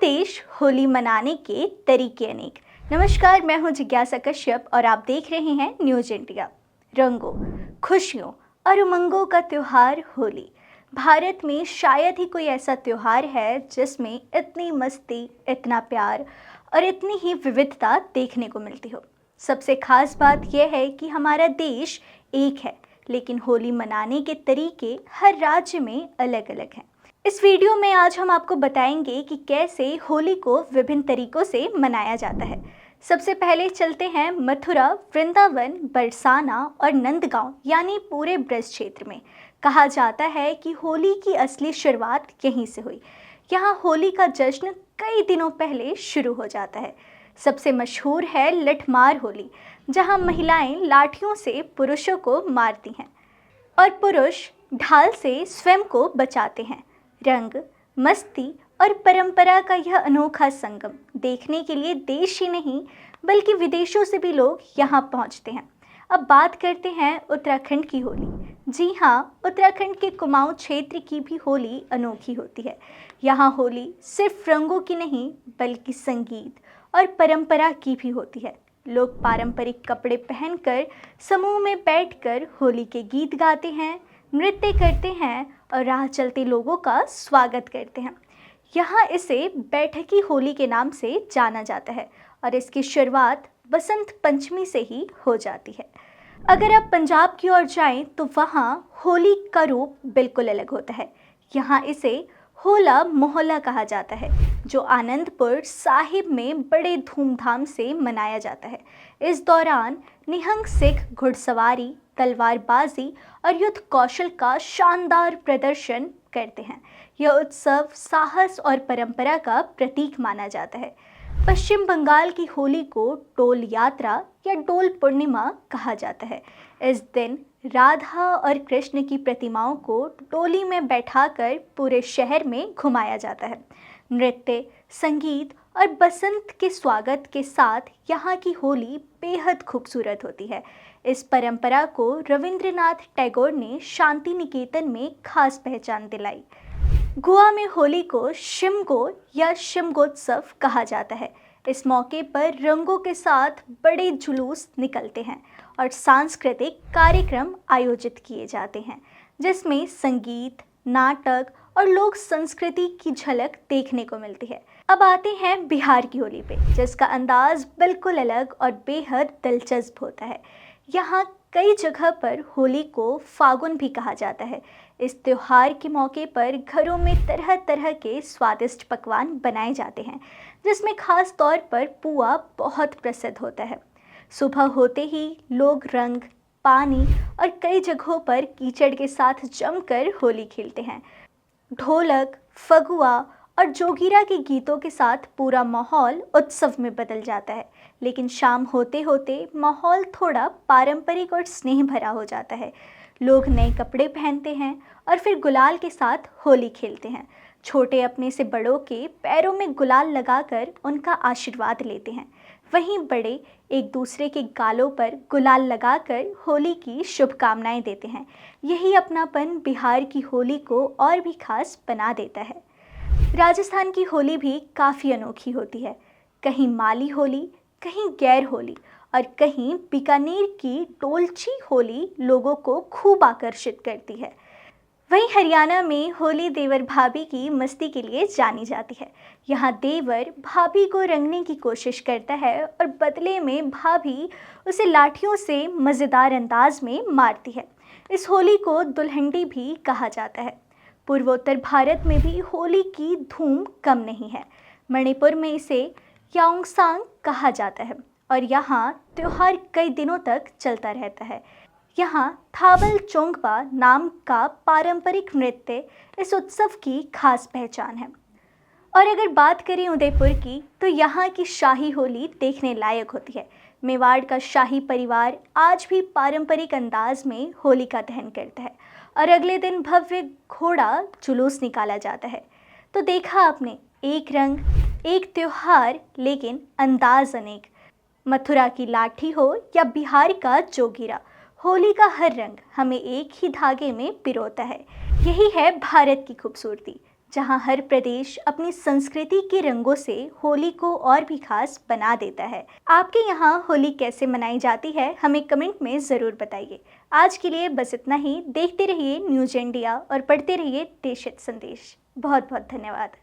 देश होली मनाने के तरीके अनेक। नमस्कार, मैं हूं जिज्ञासा कश्यप और आप देख रहे हैं न्यूज इंडिया। रंगों, खुशियों और उमंगों का त्योहार होली। भारत में शायद ही कोई ऐसा त्योहार है जिसमें इतनी मस्ती, इतना प्यार और इतनी ही विविधता देखने को मिलती हो। सबसे खास बात यह है कि हमारा देश एक है, लेकिन होली मनाने के तरीके हर राज्य में अलग अलग हैं। इस वीडियो में आज हम आपको बताएंगे कि कैसे होली को विभिन्न तरीकों से मनाया जाता है। सबसे पहले चलते हैं मथुरा, वृंदावन, बरसाना और नंदगांव यानी पूरे ब्रज क्षेत्र में। कहा जाता है कि होली की असली शुरुआत यहीं से हुई। यहाँ होली का जश्न कई दिनों पहले शुरू हो जाता है। सबसे मशहूर है लठमार होली, जहाँ महिलाएं लाठियों से पुरुषों को मारती हैं और पुरुष ढाल से स्वयं को बचाते हैं। रंग, मस्ती और परंपरा का यह अनोखा संगम देखने के लिए देश ही नहीं बल्कि विदेशों से भी लोग यहाँ पहुँचते हैं। अब बात करते हैं उत्तराखंड की होली। जी हाँ, उत्तराखंड के कुमाऊं क्षेत्र की भी होली अनोखी होती है। यहाँ होली सिर्फ रंगों की नहीं बल्कि संगीत और परंपरा की भी होती है। लोग पारंपरिक कपड़े पहनकर समूह में बैठकर होली के गीत गाते हैं, नृत्य करते हैं और राह चलते लोगों का स्वागत करते हैं। यहाँ इसे बैठकी होली के नाम से जाना जाता है और इसकी शुरुआत बसंत पंचमी से ही हो जाती है। अगर आप पंजाब की ओर जाएं तो वहाँ होली का रूप बिल्कुल अलग होता है। यहाँ इसे होला मोहल्ला कहा जाता है, जो आनंदपुर साहिब में बड़े धूमधाम से मनाया जाता है। इस दौरान निहंग सिख घुड़सवारी, तलवारबाजी और युद्ध कौशल का शानदार प्रदर्शन करते हैं। यह उत्सव साहस और परंपरा का प्रतीक माना जाता है। पश्चिम बंगाल की होली को डोल यात्रा या डोल पूर्णिमा कहा जाता है। इस दिन राधा और कृष्ण की प्रतिमाओं को डोली में बैठाकर पूरे शहर में घुमाया जाता है। नृत्य, संगीत और बसंत के स्वागत के साथ यहाँ की होली बेहद खूबसूरत होती है। इस परंपरा को रविंद्रनाथ टैगोर ने शांति निकेतन में खास पहचान दिलाई। गोवा में होली को शिमगो या शिमगोत्सव कहा जाता है। इस मौके पर रंगों के साथ बड़े जुलूस निकलते हैं और सांस्कृतिक कार्यक्रम आयोजित किए जाते हैं, जिसमें संगीत, नाटक और लोक संस्कृति की झलक देखने को मिलती है। अब आते हैं बिहार की होली पे, जिसका अंदाज बिल्कुल अलग और बेहद दिलचस्प होता है। यहाँ कई जगह पर होली को फागुन भी कहा जाता है। इस त्योहार के मौके पर घरों में तरह तरह के स्वादिष्ट पकवान बनाए जाते हैं, जिसमें खास तौर पर पुआ बहुत प्रसिद्ध होता है। सुबह होते ही लोग रंग, पानी और कई जगहों पर कीचड़ के साथ जमकर होली खेलते हैं। ढोलक, फगुआ और जोगीरा के गीतों के साथ पूरा माहौल उत्सव में बदल जाता है। लेकिन शाम होते होते माहौल थोड़ा पारंपरिक और स्नेह भरा हो जाता है। लोग नए कपड़े पहनते हैं और फिर गुलाल के साथ होली खेलते हैं। छोटे अपने से बड़ों के पैरों में गुलाल लगाकर उनका आशीर्वाद लेते हैं। वहीं बड़े एक दूसरे के गालों पर गुलाल लगाकर होली की शुभकामनाएं देते हैं। यही अपनापन बिहार की होली को और भी खास बना देता है। राजस्थान की होली भी काफ़ी अनोखी होती है। कहीं माली होली, कहीं गैर होली और कहीं बीकानेर की डोलची होली लोगों को खूब आकर्षित करती है। वहीं हरियाणा में होली देवर भाभी की मस्ती के लिए जानी जाती है। यहाँ देवर भाभी को रंगने की कोशिश करता है और बदले में भाभी उसे लाठियों से मज़ेदार अंदाज में मारती है। इस होली को दुल्हंडी भी कहा जाता है। पूर्वोत्तर भारत में भी होली की धूम कम नहीं है। मणिपुर में इसे याओंगसांग कहा जाता है और यहाँ त्योहार कई दिनों तक चलता रहता है। यहाँ थाबल चोंगबा नाम का पारंपरिक नृत्य इस उत्सव की खास पहचान है। और अगर बात करें उदयपुर की, तो यहाँ की शाही होली देखने लायक होती है। मेवाड़ का शाही परिवार आज भी पारंपरिक अंदाज में होलिका दहन करता है और अगले दिन भव्य घोड़ा जुलूस निकाला जाता है। तो देखा आपने, एक रंग, एक त्योहार, लेकिन अंदाज अनेक। मथुरा की लाठी हो या बिहार का जोगीरा, होली का हर रंग हमें एक ही धागे में पिरोता है। यही है भारत की खूबसूरती, जहां हर प्रदेश अपनी संस्कृति के रंगों से होली को और भी खास बना देता है। आपके यहाँ होली कैसे मनाई जाती है, हमें कमेंट में ज़रूर बताइए। आज के लिए बस इतना ही। देखते रहिए न्यूज़ इंडिया और पढ़ते रहिए देश हित संदेश। बहुत बहुत धन्यवाद।